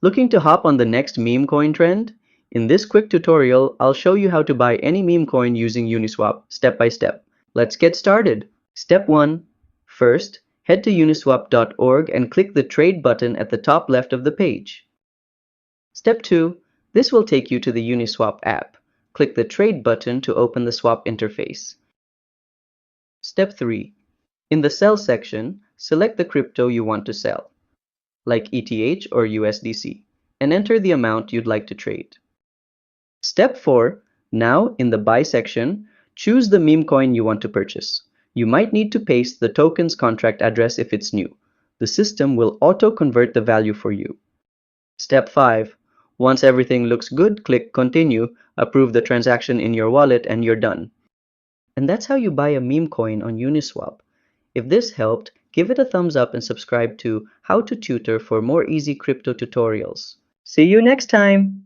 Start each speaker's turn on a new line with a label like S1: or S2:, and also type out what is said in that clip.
S1: Looking to hop on the next meme coin trend? In this quick tutorial, I'll show you how to buy any meme coin using Uniswap step by step. Let's get started. Step 1. First, head to uniswap.org and click the Trade button at the top left of the page. Step 2. This will take you to the Uniswap app. Click the Trade button to open the swap interface. Step 3. In the Sell section, select the crypto you want to sell, like ETH or USDC, and enter the amount you'd like to trade. Step 4. Now, in the Buy section, choose the meme coin you want to purchase. You might need to paste the token's contract address if it's new. The system will auto-convert the value for you. Step 5. Once everything looks good, click Continue, approve the transaction in your wallet, and you're done. And that's how you buy a meme coin on Uniswap. If this helped, give it a thumbs up and subscribe to How to Tutor for more easy crypto tutorials. See you next time!